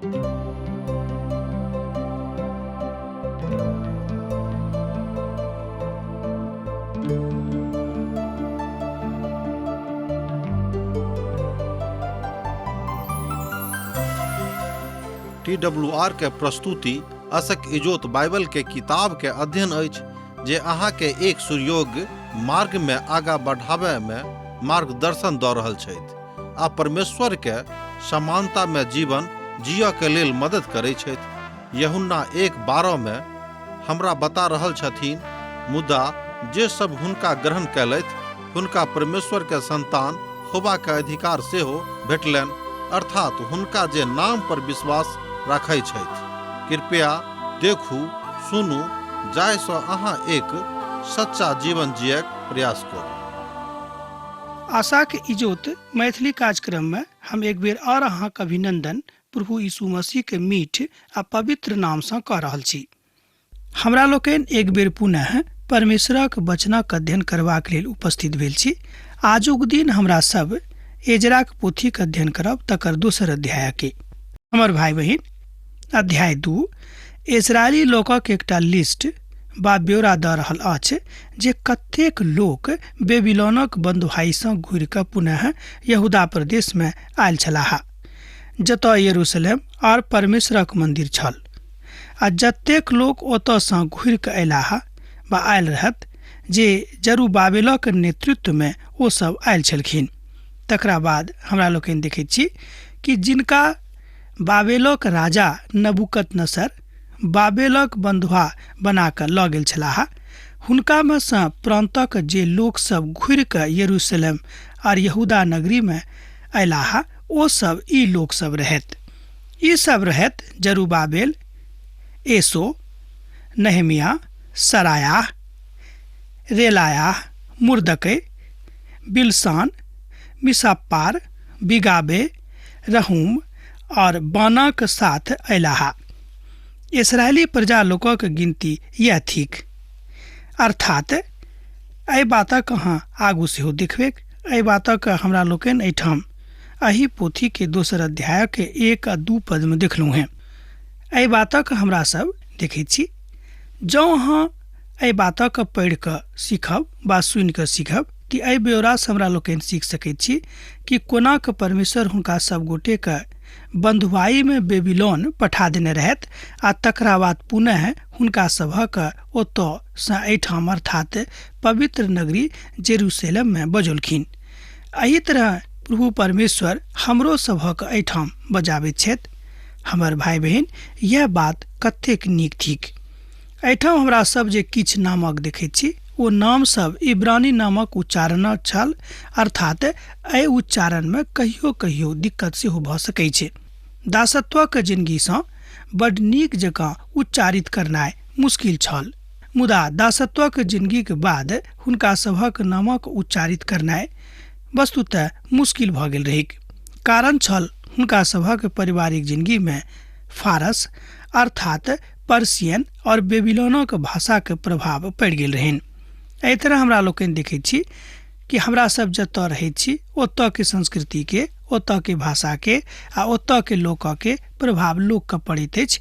TWR के प्रस्तुति असक इजोत बाइबल के किताब के अध्ययन अछि जे अहाँ के एक सुयोग्य मार्ग में आगा बढ़ावे में मार्गदर्शन दऽ रहल छथि आ परमेश्वर के समानता में जीवन जिय के लेल मदद करै छथि। यूहन्ना 1:12 में हमरा बता रहल छथिन, मुदा जे सब हुनका ग्रहण कयलथि हुनका परमेश्वर के संतान होबा के अधिकार सेहो भेटलनि, अर्थात हुनका जे नाम पर विश्वास राखै छथि। कृपया देखू, सुनू, जाहिसँ अहाँ एक सच्चा जीवन जियक प्रयास करू। आशा के इजोत मैथिली कार्यक्रम में हम एक बेर और अहाँक अभिनंदन प्रभु यीशु मसीह के मीठ आ पवित्र नाम से कऽ रहल छी। हमरा लोकनि एक बेर पुनः परमेश्वरक वचनक अध्ययन करबाक लेल उपस्थित भेल छी। आजुक दिन हमरा सब एजराक पोथीक अध्ययन करब, तकर दोसर अध्याय के। हमर भाई बहिन, अध्याय 2 इजरायली लोकक एकटा लिस्ट बा ब्यौरा दऽ रहल अछि जे कतेक लोक बेबीलोनक बंधुआईसँ घुरि कऽ पुनः यहूदा प्रदेश में आयल छलाह, जतऽ यरूशलेम और परमेश्वरक मंदिर छल। आ जतेक लोक ओतऽसँ घुरि कऽ अयलाह बा आयल रहत जे जरुब्बाबेलक नेतृत्व में ओ सब आयल छलखिन। तकरा बाद हमरा लोकनि देखैत छी कि जिनका बाबेलक राजा नबूकदनेस्सर बाबेलक बंधुआ बना कऽ लऽ गेल छलाह, हुनका में सँ प्रांतक जे लोक सब घुरि कऽ यरूशलेम और यहूदा नगरी में अयलाह, ओ सब ई लोक सब रहैत। ई सब रहैत जरुब्बाबेल, एसो, नहमिया, सरायाह, रेलायाह, मुर्दकै, बिलसान, मिसापार, बिगाबे, रहूम और बाना के साथ अयलाह। इसराइली प्रजा लोकक गिनती यह थिक, अर्थात एहि बातक अहाँ आगू सेहो देखबेक। एहि बातक हमरा लोकनि एहिठाम एहि पोथी के दोसर अध्याय के 1 आ 2 पद में देखलहुँ हैं। एहि बातक हमरा सब देखैत छी। जँ अहाँ एहि बातक पढ़ि कऽ सीखब बा सुनि कऽ सीखब कि एहि ब्यौरासँ हमरा लोकनि सीख सकैत छी कि कोना कऽ परमेश्वर हुनका सब गोटे के बंधुआई में बेबीलोन पठा देने रहत आ तकरा बाद पुनः हुनका सभक ओतऽसँ एहिठाम अर्थात पवित्र नगरी जेरूशलेम में बजौलखिन। एहि तरह प्रभु परमेश्वर हमरो सभक एहिठाम बजाबैत छथि। हमर भाई बहिन, यह बात कतेक नीक थिक। एहिठाम हमरा सब जे किछु नामक देखैत छी, ओ नाम सब इब्रानी नामक उच्चारण छल, अर्थात एहि उच्चारण में कहियो कहियो दिक्कत सेहो भऽ सकै छै। दासत्वक जिंदगीसँ बड नीक जकाँ उच्चारित करनाइ मुश्किल छल, मुदा दासत्वक जिंदगी के बाद हुनका सभक नामक उच्चारित करनाइ वस्तुतः मुश्किल भऽ गेल रहैक। कारण छल हुनका सभक पारिवारिक जिंदगी में फारस अर्थात पर्शियन और बेबीलोनक भाषा के प्रभाव पड़ि गेल रहनि। एहि तरह हमरा लोकनि देखैत छी कि हमरा सब जतऽ रहैत छी ओतऽ के संस्कृति के, ओतऽ के भाषा के आ ओतऽ के लोक के प्रभाव लोक के पड़ैत अछि।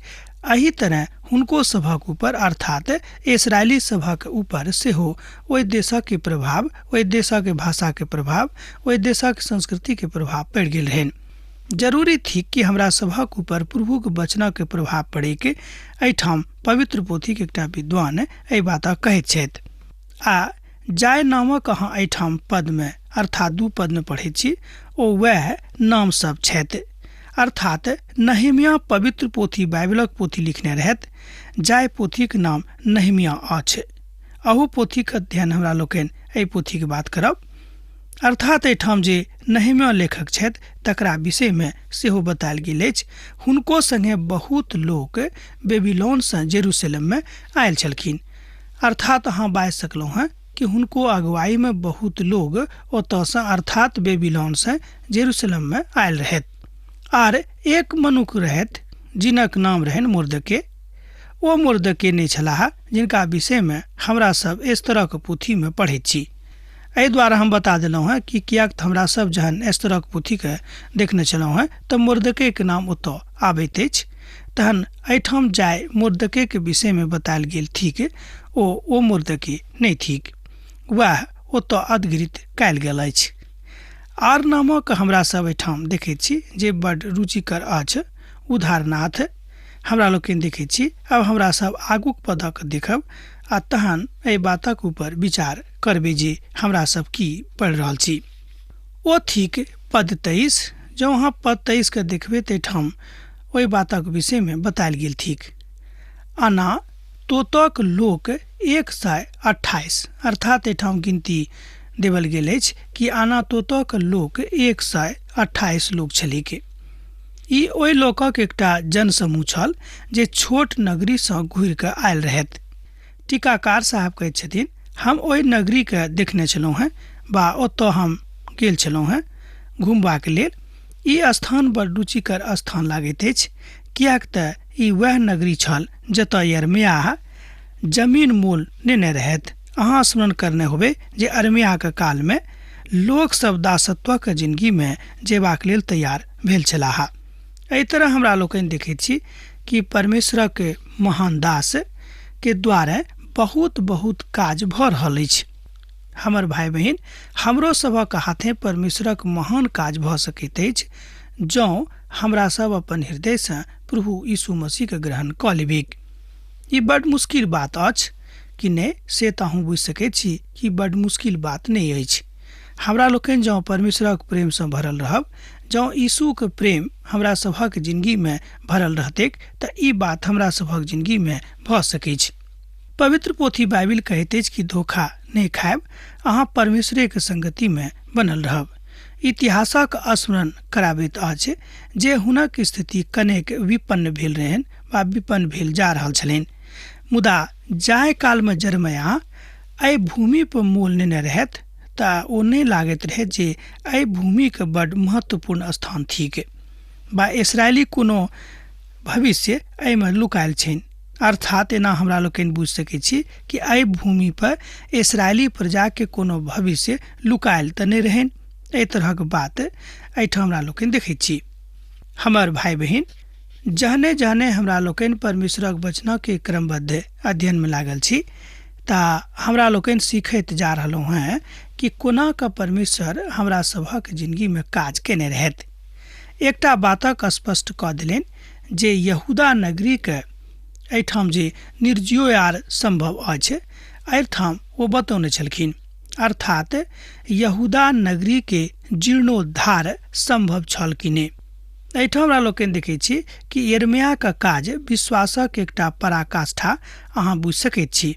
एहि तरह हुनको सभक ऊपर अर्थात इस्राएली सभक ऊपर सेहो ओहि देशक के प्रभाव, ओहि देशक के भाषा के प्रभाव, ओहि देशक संस्कृति के प्रभाव पड़ि गेल रहनि। जरूरी थी कि हमरा सभक ऊपर प्रभु के वचनक के प्रभाव पड़े के एहिठाम पवित्र पोथी के एकटा विद्वान एहि बात कहैत छथि। आ जाय नामक अहाँ एहिठाम पद में अर्थात 2 पद में पढ़ैत छी, ओ वह नाम सब छथि, अर्थात नहमिया पवित्र पोथी बाइबलक पोथी लिखने रहत। जाय पोथी के नाम नहमिया अछि। अहू पोथी के अध्ययन हमरा लोकनि एहि पोथी के बात करब, अर्थात एहिठाम जे नहमिया लेखक छथि तकरा विषय में सेहो बतायल गेल अछि। हुनको संगे बहुत लोक बेबीलोन से जेरूशलेम में आयल छलखिन, अर्थात अहाँ बाजि सकलहुँ हैं कि हुनको अगुवाई में बहुत लोग ओतऽसँ अर्थात बेबीलोन से जेरूशलेम में आयल रहत। आर एक मनुख रहत जिनक नाम रहनि मुर्दके। ओ मुर्दके नहि छलाह जिनका विषय में हमरा सब इस तरह के पोथी में पढ़ैत छी। एहि द्वारा हम बता देलहुँ हैं कि कियाक तऽ हमरा सब जहन एस्तरक पोथीके देखने छलहुँ हैं तऽ मुर्दकेके नाम ओतऽ आबैत अछि। तहन एहिठाम जाय मुर्दकेके विषयमे बतायल गेल थिक ओ मुर्दके नहि थिक, वएह ओतऽ अधकृत कयल गेल अछि। आर नामक हमरा सब एहिठाम देखैत छी जे बड्ड रुचिकर अछि। उदाहरणार्थ हमरा लोकनि देखैत छी। अब हमरा सब आगूक पदक देखब आ तहन एहि बातक ऊपर विचार करबै जे हमरा सब की पढ़ि रहल छी। ओ थिक पद 23। जँ अहाँ पद 23 के देखबै तऽ एहिठाम ओहि बातक विषयमे बतायल गेल थिक। आना तोतक लोक 128, अर्थात एहिठाम गिनती देवल गेल अछि कि आना तोतक लोक 128 लोक छलीक। ई ओहि लोकक एकटा जनसमूह छल जे छोट नगरीसँ घुरि कऽ आयल रहथि। टीकाकार साहब कहैत छथिन, हम ओहि नगरीके देखने छलहुँ हैं बा ओतऽ हम गेल छलहुँ हैं घुमबाक लेल। ई स्थान बड़ रुचिकर स्थान लागैत अछि, कियाक तऽ ई वएह नगरी छल जतऽ यिर्मयाह जमीन मोल नेने रहथि। अहाँ स्मरण करने होबै जे यिर्मयाहके कालमे लोक सब दासत्वक जिंदगीमे जेबाक लेल तैयार भेल छलाह। एहि तरह हमरा लोकनि देखैत छी कि परमेश्वरक महान दास के द्वारा बहुत बहुत काज भऽ रहल अछि। हमर भाई बहिन, हमरो सभक हाथे परमेश्वरक महान काज भऽ सकैत अछि जँ हमरा सब अपन हृदयसँ प्रभु यीशु मसीहके ग्रहण कऽ लेबिक। ई बड्ड मुश्किल बात अछि कि नहि, से तऽ अहूँ बुझि सकैत छी कि बड्ड मुश्किल बात नहि अछि। हमरा लोकनि जँ परमेश्वरक प्रेमसँ भरल रहब, जँ यीशुके प्रेम हमरा सभक जिंदगीमे भरल रहतैक तऽ ई बात हमरा सभक जिंदगीमे भऽ सकैत छै। पवित्र पोथी बाइबिल कहैत अछि कि धोखा नहि खायब, अहाँ परमेश्वरके संगतिमे बनल रहब। इतिहासक स्मरण कराबैत अछि जे हुनक स्थिति कनेक विपन्न भेल रहनि वा विपन्न भेल जा रहल छलनि। मुदा जाहि कालमे यिर्मयाह एहि भूमि पर मोल नेने रहथि तऽ ओ नहि लागैत रहै जे एहि भूमिके बड्ड महत्वपूर्ण स्थान थिक बा इस्राएली कोनो भविष्य एहिमे लुकायल छनि। अर्थात एना हमरा लोकनि बुझि सकैत छी कि एहि भूमि पर इस्राएली प्रजाके कोनो भविष्य लुकायल तऽ नहि रहनि। एहि तरहक बात एहिठाम हमरा लोकनि देखैत छी। हमर भाई बहिन, जहने जहने हमरा लोकनि परमेश्वरक वचनके क्रमबद्ध अध्ययनमे लागल छी तऽ हमरा लोकनि सीखैत जा रहलहुँ हैं कि कोना कऽ परमेश्वर हमरा सभक जिंदगीमे काज केने रहथि। एकटा बातक स्पष्ट कऽ देलनि जे यहूदा नगरीके एहिठाम जे निर्जोयार संभव अछि, एहिठाम ओ बतौने छलखिन। अर्थात यहूदा नगरीके जीर्णोद्धार संभव छल कि नहि। एहिठाम हमरा लोकनि देखैत छी कि यिर्मयाहके काज विश्वासक एकटा पराकाष्ठा अहाँ बुझि सकैत छी।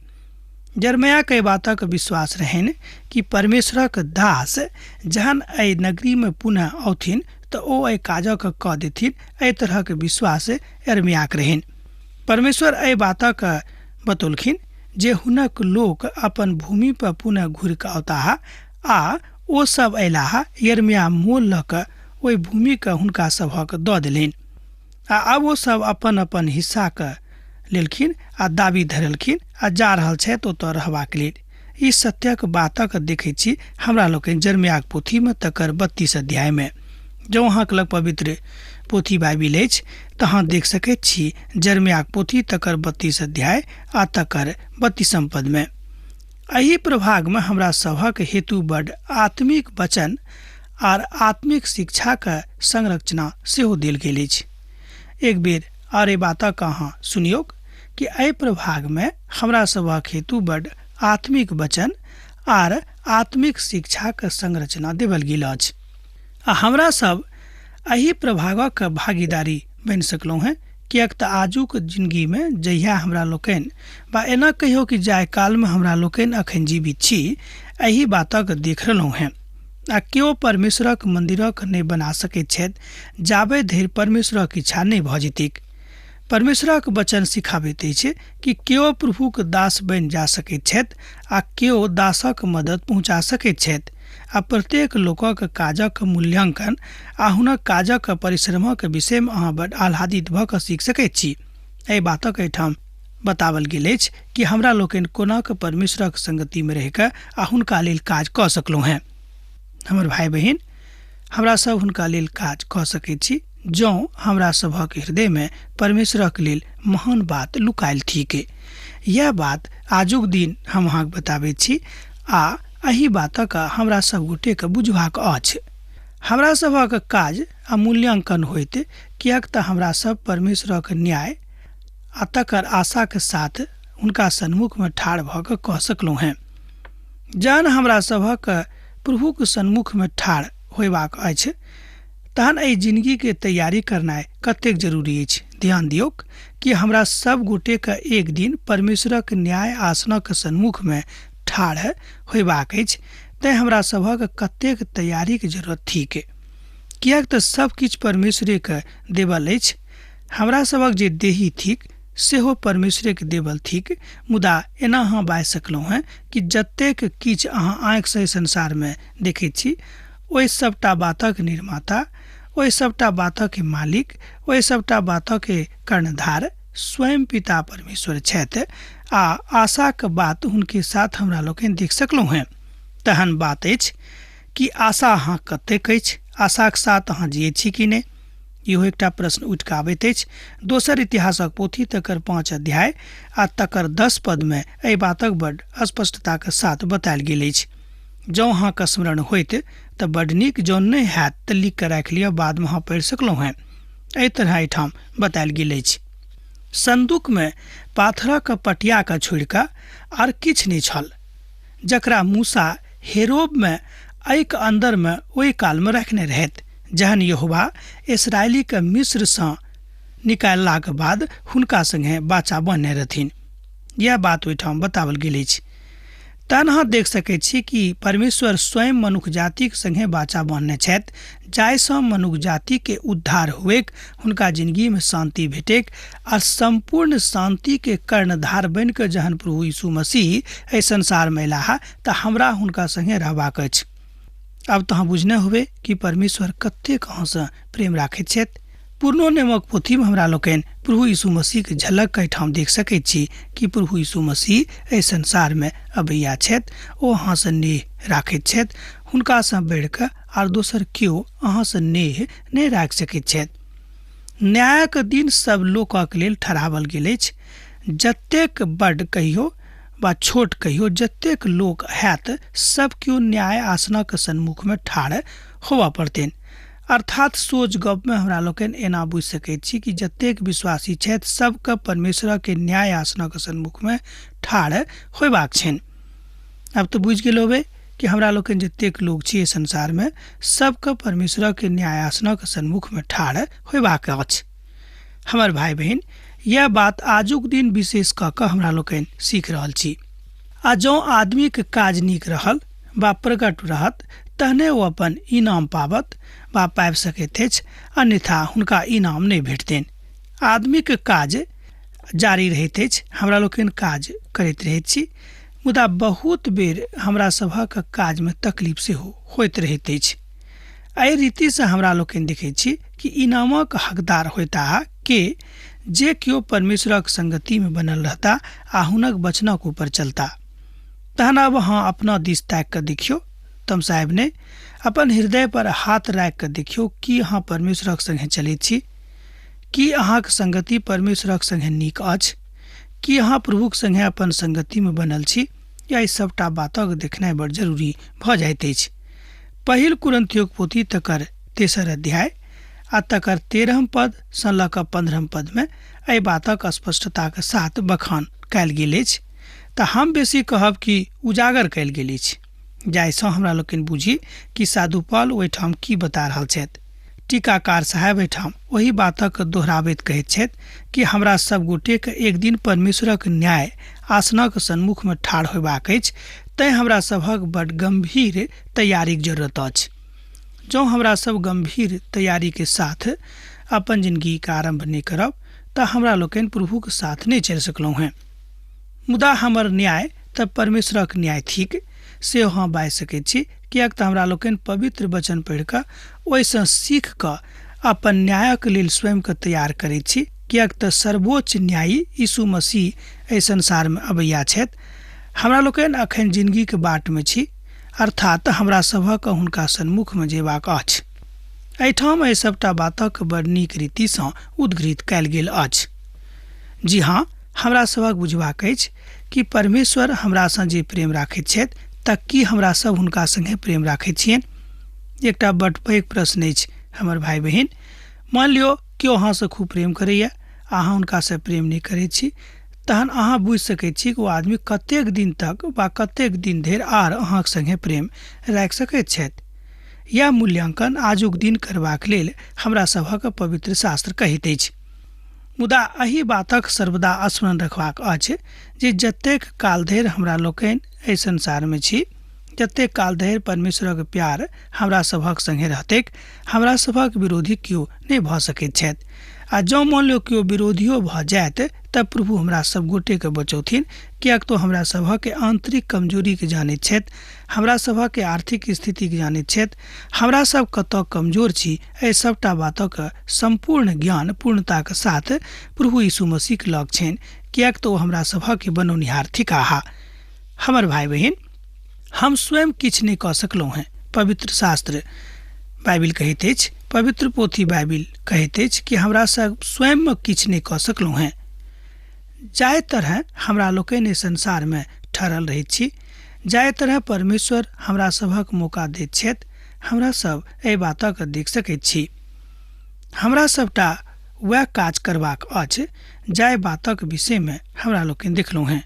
यिर्मयाहके एहि बातक विश्वास रहनि कि परमेश्वरक दास जहन एहि नगरीमे पुनः औथिन तऽ ओ एहि काजक कऽ देथिन। एहि तरहक विश्वास यिर्मयाहके रहनि। परमेश्वर एहि बातक बतौलखिन जे हुनक लोक अपन भूमि पर पुनः घुरि कऽ औताह आ ओ सब अयलाह। यिर्मयाह मोल लऽ कऽ ओहि भूमिके हुनका सभक दऽ देलनि आ आब ओ सब अपन अपन हिस्साके लेलखिन आ दाबी धरेलखिन आ जा रहल छथि ओतऽ रहबाक लेल। ई सत्यक बातक देखैत छी हमरा लोकनि यिर्मयाह पोथीमे तकर 32 अध्यायमे। जँ अहाँके लग पवित्र पोथी बाइबिल अछि तऽ अहाँ देख सकैत छी यिर्मयाह पोथी तकर 32 अध्याय आ तकर 32 पदमे। एहि प्रभागमे हमरा सभक हेतु बड्ड आत्मिक वचन आर आत्मिक शिक्षाके संरचना सेहो देल गेल अछि। एक बेर और एहि बातक अहाँ सुनियौक कि एहि प्रभागमे हमरा सभक हेतु बड्ड आत्मिक वचन आर आत्मिक शिक्षाके संरचना देवल गेल अछि आ हमरा सब एहि प्रभागक भागीदारी बनि सकलहुँ हैं। किएक तऽ आजुक जिंदगीमे जहिया हमरा लोकनि बा एना कहियौ कि जाहि कालमे हमरा लोकनि अखन जीवित छी, एहि बातक देख रहलहुँ हैं। आ केओ परमेश्वरक मन्दिरक नहि बना सकैत छथि जाबे धरि परमेश्वरक इच्छा नहि भऽ जेतैक। परमेश्वरक वचन सिखाबैत अछि कि केओ प्रभुक दास बनि जा सकैत छथि आ केओ दासक मदद पहुँचा सकैत छथि आ प्रत्येक लोकक काजक मूल्यांकन आ हुनक काजक परिश्रमक विषयमे अहाँ बड्ड आह्लादित भऽ कऽ सीख सकैत छी। एहि बातक एहिठाम बतावल गेल अछि कि हमरा लोकनि कोना कऽ परमेश्वरक संगति में रहि कऽ आ हुनका लेल काज कऽ सकलहुँ हैं। हमर भाई बहिन, हमरा सब हुनका लेल काज कऽ सकैत छी जँ हमरा सभक हृदय में परमेश्वरक लेल महान बात लुकायल थिक। यह बात आजुक दिन हम अहाँके बताबैत छी आ एही बातक हमरा सब गोटे के बुझबाक अछि। हमरा सभक काज आ मूल्यांकन होइत किएक तऽ हमरा सब परमेश्वरक न्याय आ तकर आशा के साथ हुनका सन्मुख में ठाढ़ भऽ कऽ कह सकलहुँ हैं। जहन हमरा सभक प्रभुक सन्मुख में ठाढ़ होयबाक अछि तहन एहि जिंदगी के तैयारी करनाइ कतेक जरूरी अछि। ध्यान दियौक कि हमरा सब गोटे के एक दिन परमेश्वरक न्याय आसनक सन्मुख में ठाढ़ होयबाक अछि, तैं हमरा सभक कतेक तैयारी के जरूरत थिक। किएक तऽ सब किछु परमेश्वरे के देवल अछि। हमरा सभक जे देही थिक सेहो परमेश्वरे के देवल थिक। मुदा एना अहाँ बाजि सकलहुँ हैं कि जतेक किछु अहाँ आँखि से संसार में देखैत छी ओहि सबटा बातक निर्माता, ओहि सबटा बातक मालिक, ओहि सबटा बातक कर्णधार स्वयं पिता परमेश्वर छथि आ आशाक बात हुनके साथ हमरा लोकनि देख सकलहुँ हैं। तहन बात अछि कि आशा अहाँ कतेक अछि, आशाक साथ अहाँ जियैत छी कि नहि, इहो एकटा प्रश्न उठि कऽ आबैत अछि। दोसर इतिहासक पोथी तकर 5 अध्याय आ तकर 10 पद में एहि बातक बड्ड स्पष्टता के साथ बतायल गेल अछि। जँ अहाँके स्मरण होइत तऽ बड्ड नीक, जँ नहि हैत तऽ लिख कऽ राखि लिअ, बाद में अहाँ पढ़ि सकलहुँ हैं। एहि तरह एहिठाम बतायल गेल अछि। संदूक में पाथरक पटिया के छोड़ि कऽ आर किछु नहि छल, जकरा मूसा हेरोब में एहिक अन्दर में ओहि काल में रखने रहथि जहन यहोवा इस्राएली के मिस्र सँ निकाललाक बाद हुनका संगे बाचा बनने रहथिन। यह बात ओहिठाम बतावल गेल अछि। तहन अहाँ देख सकैत छी कि परमेश्वर स्वयं मनुष्य जाति के संगे बाचा बनने छथि, जाहिसँ मनुष्य जाति के उद्धार हुएक, हुनका जिंदगी में शांति भेटेक और संपूर्ण शांति के कर्णधार बन कऽ जहन प्रभु यीशु मसीह एहि संसार में अयलाह तऽ हमरा हुनका संगे रहबाक अछि। अब तो अहाँ बुझने होबे कि परमेश्वर कतेक अहाँसँ प्रेम राखैत छथि। पुरनो नियमक पोथी में हमरा लोकनि प्रभु यीशु मसीह के झलक एहिठाम देख सकैत छी कि प्रभु यीशु मसीह एहि संसार में अबैया छथि। ओ अहाँसँ नेह राखैत छथि, हुनकासँ बढ़ि कऽ आर दोसर केओ अहाँसँ नेह नहि राखि सकैत छथि। न्यायक दिन सब लोकक लेल ठहरावल गेल अछि। जतेक बड्ड कहियो वा छोट कहियो, जतेक लोक हैत सब केओ न्याय आसनक सन्मुख में ठाढ़ होबऽ पड़तनि। अर्थात सोच गप में हमरा लोकनि एना बुझि सकैत छी कि जतेक विश्वासी छथि सबके परमेश्वर के न्याय आसनक सन्मुख में ठाढ़ होयबाक छनि। अब तो बुझि गेल होबे कि हमरा लोकनि जतेक लोग छी संसार में सबके परमेश्वर के न्याय आसनक सन्मुख में ठाढ़ होयबाक अछि। हमर भाई बहन, यह बात आजुक दिन विशेष कऽ कऽ हमरा लोकनि सीख रहल छी। आ जँ आदमी के काज नीक रहल वा प्रकट रहत तहने ओ अपन इनाम पाबत वा पाबि सकैत अछि, अन्यथा हुनका इनाम नहि भेटतनि। आदमी के काज जारी रहैत अछि, हमरा लोकनि काज करैत रहैत छी, मुदा बहुत बेर हमरा सभक काज में तकलीफ सेहो होइत रहैत अछि। एहि रीति से हमरा लोकनि देखैत छी कि इनामक हकदार होता के जे केओ परमेश्वरक संगति में बनल रहता आ हुनक वचनक ऊपर चलता। तहन अब अहाँ अपना दिस ताकि कऽ देखियौ, तम साहेब ने अपन हृदय पर हाथ राखि कऽ देखियौ कि अहाँ परमेश्वरक संगे चलैत छी, कि अहाँक संगति परमेश्वरक संगे नीक अछि, कि अहाँ प्रभुक संगे अपन संगति में बनल छी, या ई सबटा बातक देखनाइ बड़ जरूरी भऽ जाइत अछि। पहिल कुरिन्थियोक पोथी तकर 3 अध्याय आ तकर 13 पद सँ लऽ कऽ 15 पद में एहि बातक स्पष्टता के साथ बखान कयल गेल अछि। तऽ हम बेसी कहब कि उजागर कयल गेल अछि, जाहिसँ हमरा लोकनि बुझी कि साधु पौल ओहिठाम की बता रहल छथि। टीकाकार साहब एहिठाम वही बातक दोहराबैत कहैत छथि कि हमरा सब गोटे के एक दिन परमेश्वरक न्याय आसनक सन्मुख में ठाढ़ होयबाक अछि, तैं हमरा सभक बड़ गंभीर तैयारी के जरूरत अछि। जँ हमरा सब गंभीर तैयारी के साथ अपन जिंदगी के आरंभ नहीं करब तऽ हमरा लोकनि प्रभु के साथ नहीं चलि सकलहुँ हैं। मुदा हमर न्याय तऽ परमेश्वरक न्याय थिक से अहाँ बाजि सकैत छी, किएक तऽ हमरा लोकनि पवित्र वचन पढ़ि कऽ ओहिसँ सीख कऽ अपन न्यायक लेल स्वयं के तैयार करैत छी। किएक तऽ सर्वोच्च न्यायी यीशु मसीह एहि संसारमे अबैया छथि। हमरा लोकनि अखन जिंदगीके बाटमे छी, अर्थात हमरा सभक हुनका सन्मुखमे जेबाक अछि। एहिठाम एहि सभटा बातक बड़ नीक रीतिसँ उद्धृत कयल गेल अछि। जी हाँ, हमरा सभक बुझबाक अछि कि परमेश्वर हमरासँ जे प्रेम राखैत छथि तऽ की हमरा सब हुनका संगे प्रेम राखैत छियनि। एकटा बड़ पैघ प्रश्न अछि हमर भाई बहिन। मान लियो केओ अहाँसँ खूब प्रेम करैया, अहाँ हुनकासँ प्रेम नहि करैत छी, तहन अहाँ बुझि सकैत छी कि ओ आदमी कतेक दिन तक वा कतेक दिन धरि आर अहाँक संगे प्रेम राखि सकैत छथि। यह मूल्यांकन आजुक दिन करबाक लेल हमरा सभक पवित्र शास्त्र कहैत अछि। मुदा एहि बातक सर्वदा स्मरण रखबाक अछि जे जतेक काल धरि हमरा लोकनि एहि संसारमे छी, जतेक काल धरि परमेश्वरक प्यार हमरा सभक संगे रहतैक, हमरा सभक विरोधी केओ नहि भऽ सकैत छथि। आ जँ मान लियो केओ विरोधियो भऽ जायत तब प्रभु हमरा सब गोटेके बचौथिन, किएक तो हमरा सभक आंतरिक कमजोरीके जानैत छथि, हमरा सभक आर्थिक स्थितिके जानैत छथि, हमरा सब कतऽ कमजोर छी। एहि सबटा बातक संपूर्ण ज्ञान पूर्णताके साथ प्रभु यीशु मसीहके लग छनि, किएक तो हमरा सभक बनौनिहार थिकाहा। हमर भाई बहिन, हम स्वयं किछु नहि कऽ सकलहुँ हैं। पवित्र शास्त्र बाइबिल कहैत अछि, पवित्र पोथी बाइबिल कहैत अछि कि हमरा सब स्वयं किछु नहि कऽ सकलहुँ हैं। जाहि तरह हमरा लोकनि संसारमे ठहरल रहैत छी, जाहि तरह परमेश्वर हमरा सभक मौका दैत छथि, हमरा सब एहि बातक देख सकैत छी। हमरा सबटा वएह काज करबाक अछि जाहि बातक विषयमे हमरा लोकनि देखलहुँ हैं।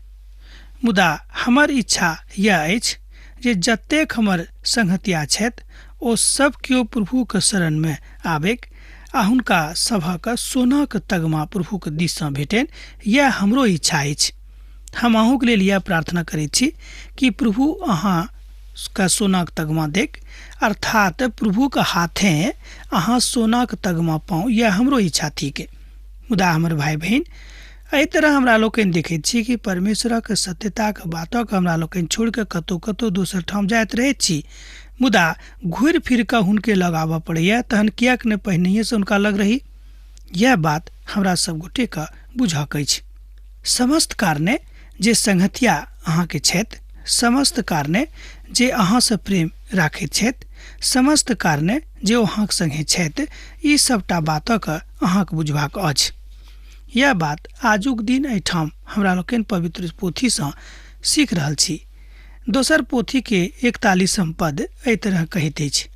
मुदा हमर इच्छा यह अछि जे जतेक हमर संगतिया छथि ओ सब केओ प्रभुके शरणमे आबैक आ हुनका सभक सोनाक तगमा प्रभुके दिससँ भेटनि। यह हमरो इच्छा अछि। हम अहूँके लेल यह प्रार्थना करैत छी कि प्रभु अहाँके सोनाक तगमा देख, अर्थात प्रभुके हाथे अहाँ सोनाक तगमा पाउ। यह हमरो इच्छा थिक। मुदा हमर भाई बहिन, एहि तरह हमरा लोकनि देखैत छी कि परमेश्वरक सत्यताके बातक हमरा लोकनि छोड़ि कऽ कतहु कतहु दोसर ठाम जाइत रहैत छी। मुदा घुरि फिर कऽ हुनके लग आबऽ पड़ैया, तहन किएक नहि पहिनहिएसँ हुनका लग रही। यह बात हमरा सब गोटेके बुझक अछि। समस्त कारणे जे संगतिया अहाँके छथि, समस्त कारणे जे अहाँसँ प्रेम राखैत छथि, समस्त कारणे जे अहाँक संगे छथि, ई सबटा बातक अहाँके बुझबाक अछि। यह बात आजुक दिन एहिठाम हमरा लोकनि पवित्र पोथीसँ सीख रहल छी। दोसर पोथी के 41 पद एहि तरह कहैत अछि,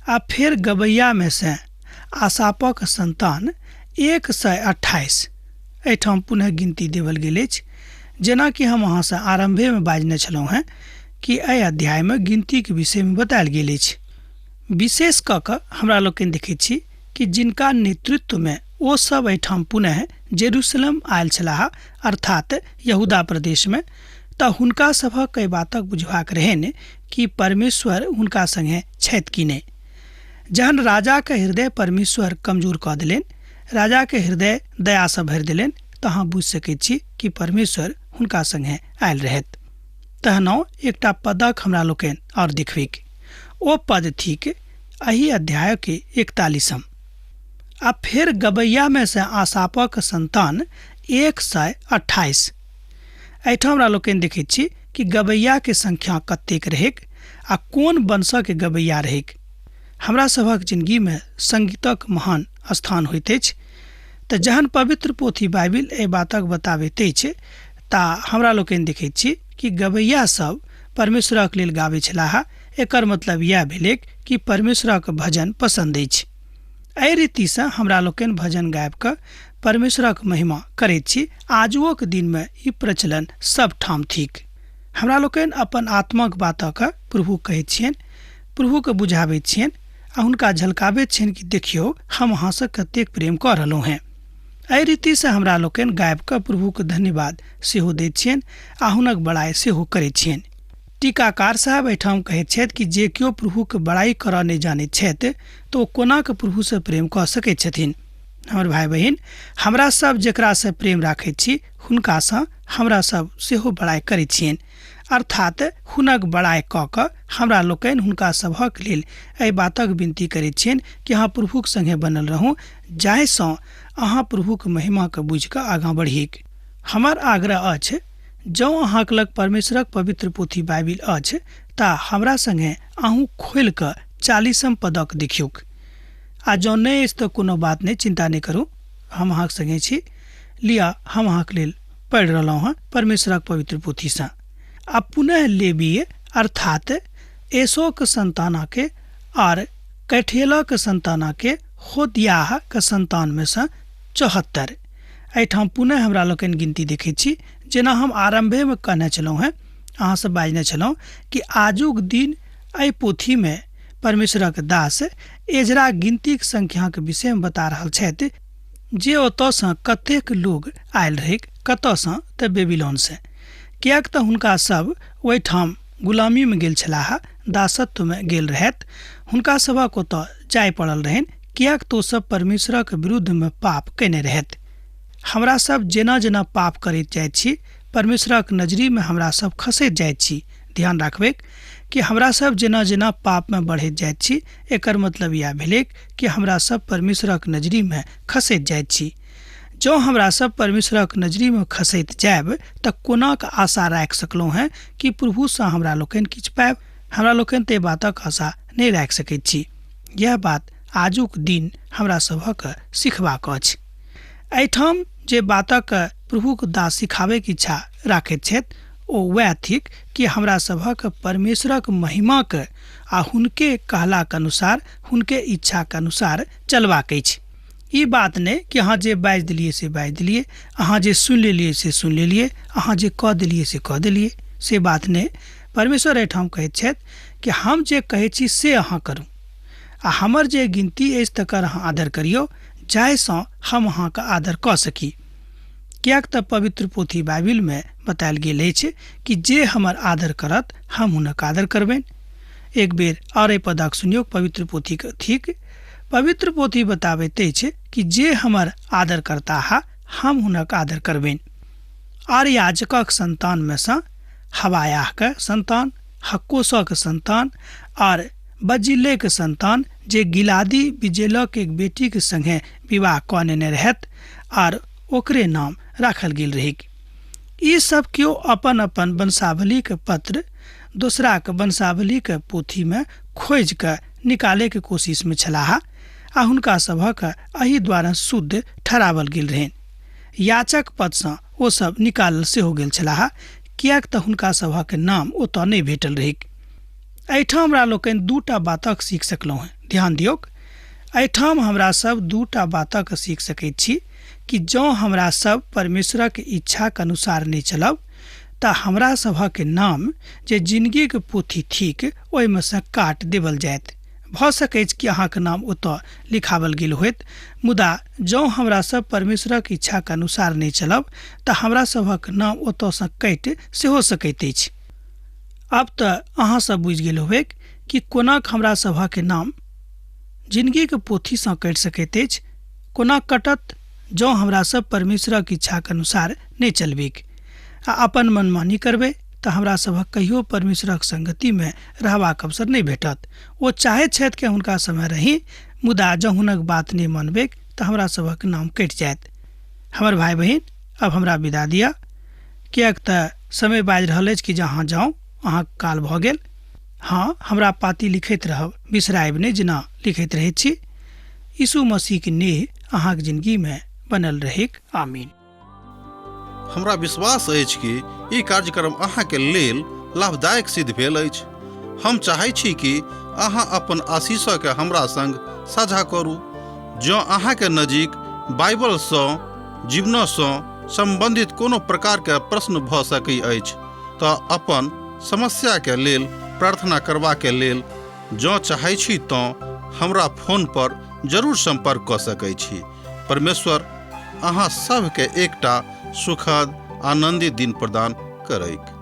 आ फेर गबैयामे से आसापक संतान 128। एहिठाम पुनः गिनती देवल गेल अछि। जेना कि हम अहाँसँ आरम्भेमे बाजने छलहुँ हैं कि एहि अध्यायमे गिनतीके विषयमे बतायल गेल अछि। विशेष कऽ कऽ हमरा लोकनि देखैत छी कि जिनका नेतृत्वमे ओ सब एहिठाम पुनः जेरूसलम आयल छलाह, अर्थात यहूदा प्रदेशमे, तऽ हुनका सभक एहि बातक बुझबाक रहनि कि परमेश्वर हुनका संगे छथि कि नहि। जहन राजाके हृदय परमेश्वर कमजोर कऽ देलनि, राजाके हृदय दयासँ भरि देलनि, तऽ अहाँ बुझि सकैत छी कि परमेश्वर हुनका संगे आयल रहथि। तहनो एकटा पदक हमरा लोकनि आओर देखबैक। ओ पद थिक एहि अध्यायके 41। आ फेर गबैयामे से आसापक संतान 128। एहिठाम हमरा लोकनि देखैत छी कि गबैयाके संख्या कतेक रहेक आ कोन वंशक गबैया रहेक। हमरा सभक जिंदगीमे संगीतक महान स्थान होइत अछि। तऽ जहन पवित्र पोथी बाइबिल एहि बातक बताबैत अछि तऽ हमरा लोकनि देखैत छी कि गबैया सब परमेश्वरक लेल गाबै छलाह। एकर मतलब यह भेलै कि परमेश्वरक भजन पसंद अछि। एहि रीतिसँ हमरा लोकनि भजन गाबि कऽ परमेश्वरक महिमा करैत छी। आजुओक दिनमे ई प्रचलन सब ठाम थिक। हमरा लोकनि अपन आत्माक बातक प्रभु कहैत छियनि, प्रभुके बुझाबैत छियनि आ हुनका झलकाबैत छियनि कि देखियौ हम अहाँसँ कतेक प्रेम कऽ रहलहुँ हैं। एहि रीतिसँ हमरा लोकनि गाबि कऽ प्रभुके धन्यवाद सेहो दैत छियनि आ हुनक बड़ाइ सेहो करैत छियनि। टीकाकार साहब एहिठाम कहैत छथि कि जे केओ प्रभुके बड़ाई करऽ नहि जानैत छथि तऽ ओ कोना कऽ प्रभुसँ प्रेम कऽ सकैत छथिन। हमर भाई बहिन, हमरा सब जेकरासँ प्रेम राखैत छी हुनकासँ हमरा सब सेहो बड़ाई करैत छियनि, अर्थात हुनक बड़ाई कऽ कऽ हमरा लोकनि हुनका सभक लेल एहि बातक विनती करैत छियनि कि अहाँ प्रभुक संगे बनल रहू, जाहिसँ अहाँ प्रभुक महिमा के बुझि कऽ आगाँ बढ़ीक। हमर आग्रह अछि जँ अहाँक लग परमेश्वरक पवित्र पोथी बाइबिल अछि तऽ हमरा संगे अहूँ खोलि कऽ 40 पदक देखियौक। आ जँ नहि अछि तऽ कोनो बात नहि, चिंता नहि करू, हम अहाँक संगे छी। लिअ, हम अहाँक लेल पढ़ि रहलहुँ हँ परमेश्वरक पवित्र पोथीसँ। आ पुनः लेबीय अर्थात एसोक संतानके और कैठेलक संतानके होदियाहक संतान में से 74। एहिठाम पुनः हमरा लोकनि गिनती देखैत छी, जेना हम आरंभे में कहने छलहुँ हैं, अहाँ सब बाजने छलहुँ कि आजुक दिन एहि पोथी में परमेश्वरक दास एजरा गिनतीक संख्याक विषय में बता रहल छथि जे ओतयसँ कतेक लोग आयल रहै, कतयसँ तऽ बेबीलोनसँ। किएक तऽ हुनका सब ओहिठाम गुलामी में गेल छलाह, दासत्व में गेल रहथि। हुनका सभक ओतय जाय पड़ल रहनि, किएक तऽ ओ सब परमेश्वरक विरुद्ध में पाप कयने रहथि। हमरा सब जेना जेना पाप करैत जाइत छी, परमेश्वरक नजरी में हमरा सब खसैत जाइत छी। ध्यान राखबेक कि हमरा सब जेना जेना पाप में बढ़ैत जाइत छी, एकर मतलब यह भेलै कि हमरा सब परमेश्वरक नजरी में खसैत जाइत छी। जँ हमरा सब परमेश्वरक नजरी में खसैत जायब तऽ कोनाक आशा राखि सकलहुँ हैं कि प्रभुसँ हमरा लोकनि किछु पायब। हमरा लोकनि तऽ बातक आशा नहि राखि सकैत छी। यह बात आजुक दिन हमरा सभक सिखबाक अछि। एहिठाम जे बातक प्रभुक दास सिखाबैके इच्छा राखैत छथि ओ वएह थिक कि हमरा सभक परमेश्वरक महिमाक आ हुनके कहलाक अनुसार, हुनके इच्छाक अनुसार चलबाक अछि। ई बात नहीं कि अहाँ जे बाजि देलिए से बाजि देलिए, अहाँ जे सुनि लेलिए से सुनि लेलिए, अहाँ जे कह देलिए से कह देलिए, से बात नहीं। परमेश्वर एहिठाम कहैत छथि कि हम जे कहै छी से अहाँ करू, आ हमर जे गिनती अछि तकर अहाँ आदर करियौ, जाहिसँ हम अहाँके आदर कऽ सकी। किएक तऽ पवित्र पोथी बाइबिल में बतायल गेल अछि कि जे हमर आदर करत हम हुनक आदर करबनि। एक बेर और एहि पदक सुनियौ पवित्र पोथी के थिक। पवित्र पोथी बताबैत अछि कि जे हमर आदर करता है हम हुनक आदर करबनि। और याजकक संतान में से हवायाह के संतान, हक्कोसक संतान और बजिल्ले के संतान जे गिलादी बिजेलक एक बेटी के संगे विवाह कऽ नेने रहत और ओकरे नाम राखल गेल रही। ई सब केओ अपन अपन वंशावली के पत्र दोसरा के वंशावली के पोथी में खोज के निकाले के कोशिश में छलाह, आ हुनका सभक एहि द्वारा शुद्ध ठहरावल गेल रहनि। याचक पद सँ ओ सब निकालल सेहो गेल छलाह, किएक तऽ हुनका सभक नाम ओतऽ नहि भेटल रही। एहिठाम हमरा लोकनि दूटा बातक सीख सकलहुँ हैं। ध्यान दियौक, एहिठाम हमरा सब दूटा बातक सीख सकैत छी कि जँ हमरा सब परमेश्वरक इच्छाक अनुसार नहीं चलब तऽ हमरा सभक नाम जे जिंदगी के पोथी थिक ओहिमे से काट देवल जायत। भऽ सकैत कि अहाँके नाम ओतऽ लिखावल गेल होइत, मुदा जँ हमरा सब परमेश्वरक इच्छाक अनुसार नहीं चलब तऽ हमरा सभक नाम ओतऽसँ कटि सेहो सकैत अछि। अब तऽ अहाँ सब बुझि गेल होबेक कि कोनाक हमरा सभक नाम जिंदगी के पोथी सँ कटि सकैत अछि। कोना कटत जँ हमरा सब परमेश्वरक इच्छाक अनुसार नहीं चलबेक आ अपन मनमानी करबै तऽ हमरा सभक कहियो परमेश्वरक संगति में रहबाक अवसर नहीं भेटत। ओ चाहैत छथि कि हुनका समय रही, मुदा जँ हुनक बात नहीं मानबेक तऽ हमरा सभक नाम कटि जायत। हमर भाई बहिन, अब हमरा विदा दिया, किएक तऽ समय बाजि रहल अछि कि जहाँ जाऊँ अहाँ काल भऽ गेल। हाँ, हमरा पाती लिखैत रहब, बिसरायब नहीं जेना लिखैत रहैत छी। यीशु मसीह के नेह अहाँक जिंदगी में बनल रहेक। आमीन। हमरा विश्वास अछि कि ई कार्यक्रम अहाँके लेल लाभदायक सिद्ध भेल अछि। हम चाहै छी कि अहाँ अपन आशीषके हमरा संग साझा करू। जँ अहाँके नजीक बाइबलसँ जीवनसँ संबंधित कोनो प्रकारके प्रश्न भऽ सकै अछि तऽ अपन समस्याके लेल प्रार्थना करबाके लेल जँ चाहै छी तऽ हमरा फोन पर जरूर संपर्क कऽ सकै छी। परमेश्वर अहाँ सबके एकटा सुखद आनंदित दिन प्रदान करैक।